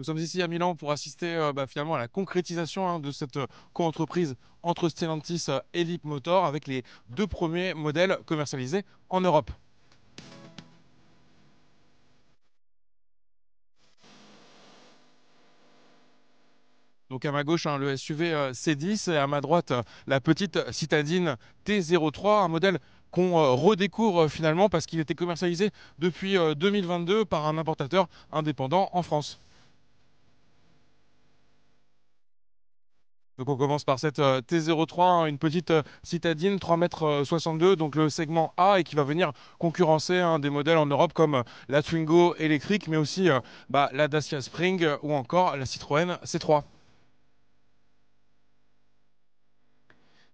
Nous sommes ici à Milan pour assister finalement à la concrétisation de cette co-entreprise entre Stellantis et Leapmotor avec les deux premiers modèles commercialisés en Europe. Donc à ma gauche, le SUV C10 et à ma droite, la petite citadine T03, un modèle qu'on redécouvre finalement parce qu'il était commercialisé depuis 2022 par un importateur indépendant en France. Donc on commence par cette T03, une petite citadine 3,62 m, donc le segment A et qui va venir concurrencer des modèles en Europe comme la Twingo électrique, mais aussi la Dacia Spring ou encore la Citroën C3.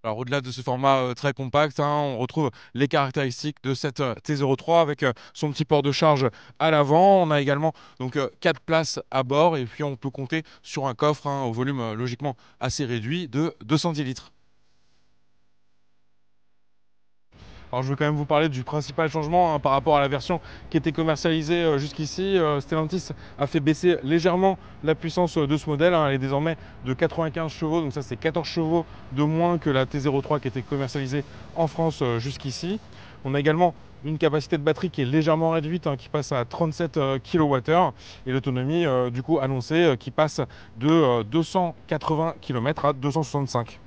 Alors au-delà de ce format très compact, on retrouve les caractéristiques de cette T03 avec son petit port de charge à l'avant. On a également donc 4 places à bord et puis on peut compter sur un coffre au volume logiquement assez réduit de 210 litres. Alors je veux quand même vous parler du principal changement par rapport à la version qui était commercialisée jusqu'ici. Stellantis a fait baisser légèrement la puissance de ce modèle. Elle est désormais de 95 chevaux, donc ça c'est 14 chevaux de moins que la T03 qui était commercialisée en France jusqu'ici. On a également une capacité de batterie qui est légèrement réduite, qui passe à 37 kWh et l'autonomie du coup annoncée qui passe de 280 km à 265.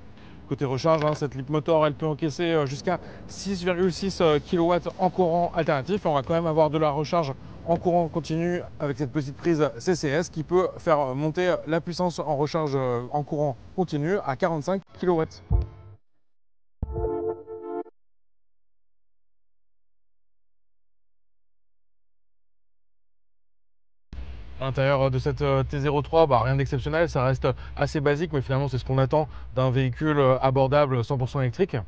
Côté recharge, cette Leapmotor, elle peut encaisser jusqu'à 6,6 kW en courant alternatif. On va quand même avoir de la recharge en courant continu avec cette petite prise CCS qui peut faire monter la puissance en recharge en courant continu à 45 kW. À l'intérieur de cette T03, rien d'exceptionnel, ça reste assez basique, mais finalement c'est ce qu'on attend d'un véhicule abordable 100% électrique.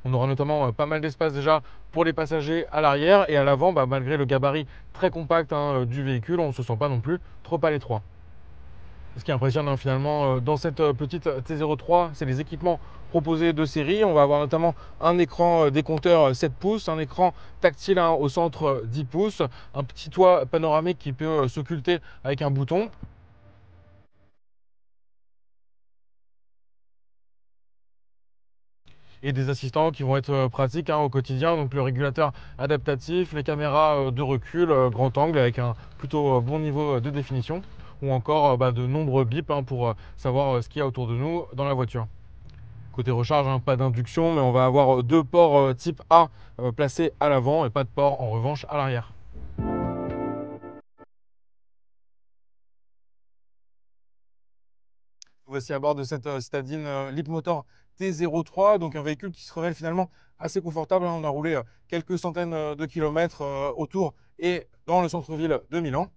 On aura notamment pas mal d'espace déjà pour les passagers à l'arrière et à l'avant, malgré le gabarit très compact du véhicule, on ne se sent pas non plus trop à l'étroit. Ce qui impressionne finalement dans cette petite T03, c'est les équipements proposés de série. On va avoir notamment un écran décompteur 7 pouces, un écran tactile au centre 10 pouces, un petit toit panoramique qui peut s'occulter avec un bouton. Et des assistants qui vont être pratiques au quotidien, donc le régulateur adaptatif, les caméras de recul, grand angle avec un plutôt bon niveau de définition, ou encore de nombreux bips pour savoir ce qu'il y a autour de nous dans la voiture. Côté recharge, pas d'induction, mais on va avoir deux ports type A placés à l'avant et pas de port en revanche à l'arrière. Voici à bord de cette citadine Leapmotor T03, donc un véhicule qui se révèle finalement assez confortable. On a roulé quelques centaines de kilomètres autour et dans le centre-ville de Milan.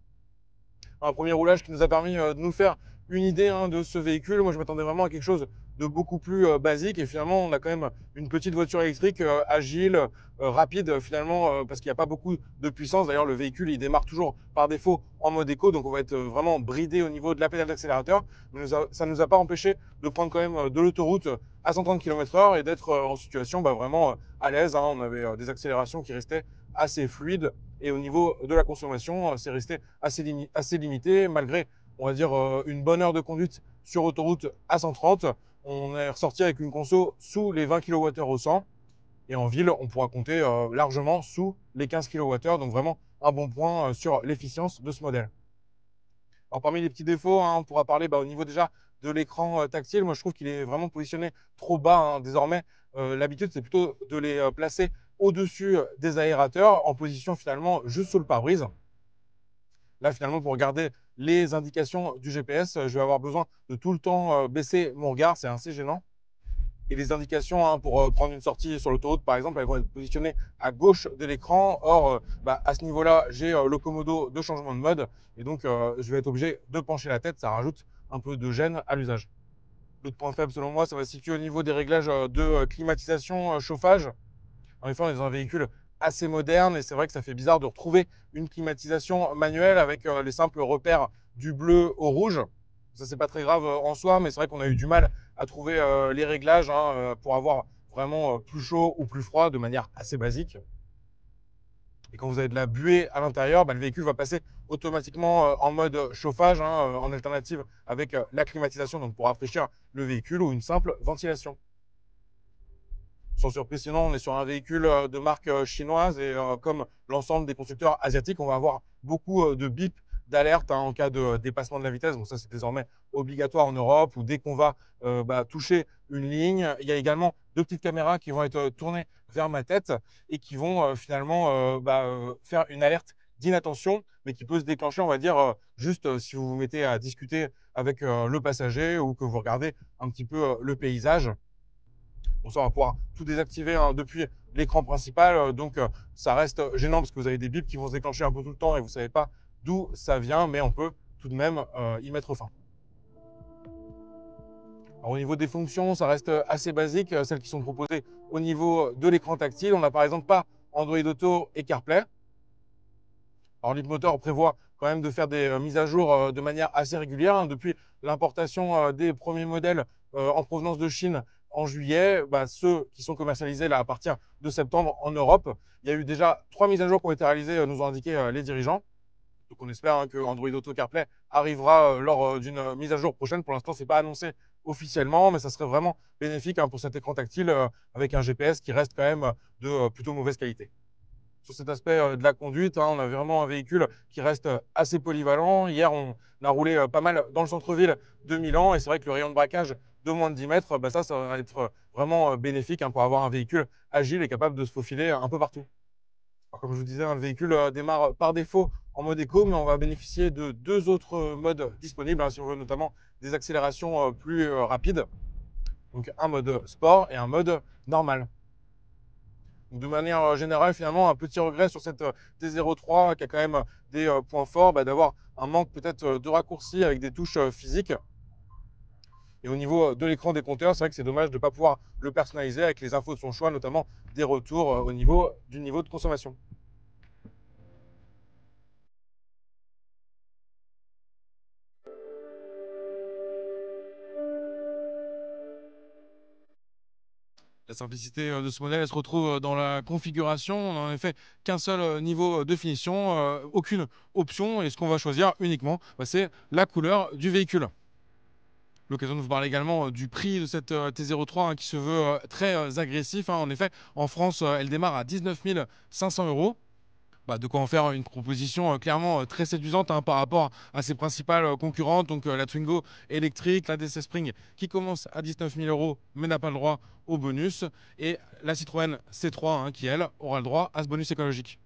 Un premier roulage qui nous a permis de nous faire une idée de ce véhicule. Moi, je m'attendais vraiment à quelque chose de beaucoup plus basique et finalement, on a quand même une petite voiture électrique agile, rapide finalement, parce qu'il n'y a pas beaucoup de puissance. D'ailleurs, le véhicule, il démarre toujours par défaut en mode éco, donc on va être vraiment bridé au niveau de la pédale d'accélérateur. Mais ça ne nous a pas empêché de prendre quand même de l'autoroute à 130 km/h et d'être en situation vraiment à l'aise. On avait des accélérations qui restaient assez fluides. Et au niveau de la consommation, c'est resté assez limité, malgré, on va dire, une bonne heure de conduite sur autoroute à 130. On est ressorti avec une conso sous les 20 kWh au 100. Et en ville, on pourra compter largement sous les 15 kWh. Donc vraiment un bon point sur l'efficience de ce modèle. Alors parmi les petits défauts, on pourra parler au niveau déjà de l'écran tactile. Moi, je trouve qu'il est vraiment positionné trop bas désormais. L'habitude, c'est plutôt de les placer au-dessus des aérateurs en position finalement juste sous le pare-brise. Là, finalement, pour regarder les indications du GPS, je vais avoir besoin de tout le temps baisser mon regard. C'est assez gênant. Et les indications pour prendre une sortie sur l'autoroute, par exemple, elles vont être positionnées à gauche de l'écran. Or, à ce niveau-là, j'ai le commodo de changement de mode. Et donc, je vais être obligé de pencher la tête. Ça rajoute un peu de gêne à l'usage. L'autre point faible, selon moi, ça va se situer au niveau des réglages de climatisation, chauffage. En effet, on est dans un véhicule assez moderne et c'est vrai que ça fait bizarre de retrouver une climatisation manuelle avec les simples repères du bleu au rouge. Ça, c'est pas très grave en soi, mais c'est vrai qu'on a eu du mal à trouver les réglages pour avoir vraiment plus chaud ou plus froid de manière assez basique. Et quand vous avez de la buée à l'intérieur, le véhicule va passer automatiquement en mode chauffage, hein, en alternative avec la climatisation, donc pour rafraîchir le véhicule, ou une simple ventilation. Sans surprise, sinon, on est sur un véhicule de marque chinoise et comme l'ensemble des constructeurs asiatiques, on va avoir beaucoup de bips d'alerte, hein, en cas de dépassement de la vitesse. Donc ça, c'est désormais obligatoire en Europe, ou dès qu'on va toucher une ligne. Il y a également deux petites caméras qui vont être tournées vers ma tête et qui vont finalement faire une alerte d'inattention, mais qui peut se déclencher, on va dire, juste si vous vous mettez à discuter avec le passager, ou que vous regardez un petit peu le paysage. Bon, ça, on va pouvoir tout désactiver, hein, depuis l'écran principal. Donc, ça reste gênant parce que vous avez des bips qui vont se déclencher un peu tout le temps et vous ne savez pas d'où ça vient, mais on peut tout de même y mettre fin. Alors, au niveau des fonctions, ça reste assez basique, celles qui sont proposées au niveau de l'écran tactile. On n'a par exemple pas Android Auto et CarPlay. Alors, Leapmotor prévoit quand même de faire des mises à jour de manière assez régulière, hein. Depuis l'importation des premiers modèles en provenance de Chine en juillet, ceux qui sont commercialisés là à partir de septembre en Europe, il y a eu déjà 3 mises à jour qui ont été réalisées, nous ont indiqué les dirigeants. Donc on espère, hein, que Android Auto CarPlay arrivera lors d'une mise à jour prochaine. Pour l'instant, ce n'est pas annoncé officiellement, mais ça serait vraiment bénéfique, hein, pour cet écran tactile avec un GPS qui reste quand même de plutôt mauvaise qualité. Sur cet aspect de la conduite, hein, on a vraiment un véhicule qui reste assez polyvalent. Hier, on a roulé pas mal dans le centre-ville de Milan, et c'est vrai que le rayon de braquage de moins de 10 mètres, ça va être vraiment bénéfique, hein, pour avoir un véhicule agile et capable de se faufiler un peu partout. Alors, comme je vous disais, hein, le véhicule démarre par défaut en mode éco, mais on va bénéficier de deux autres modes disponibles, hein, si on veut notamment des accélérations plus rapides. Donc un mode sport et un mode normal. Donc, de manière générale, finalement, un petit regret sur cette T03 qui a quand même des points forts, d'avoir un manque peut-être de raccourcis avec des touches physiques. Et au niveau de l'écran des compteurs, c'est vrai que c'est dommage de ne pas pouvoir le personnaliser avec les infos de son choix, notamment des retours au niveau du niveau de consommation. La simplicité de ce modèle, elle se retrouve dans la configuration. On n'a en effet qu'un seul niveau de finition, aucune option. Et ce qu'on va choisir uniquement, c'est la couleur du véhicule. L'occasion de vous parler également du prix de cette T03, hein, qui se veut très agressif, hein. En effet, en France, elle démarre à 19 500 euros. De quoi en faire une proposition clairement très séduisante, hein, par rapport à ses principales concurrentes. Donc la Twingo électrique, la DC Spring qui commence à 19 000 euros mais n'a pas le droit au bonus. Et la Citroën C3, hein, qui elle aura le droit à ce bonus écologique.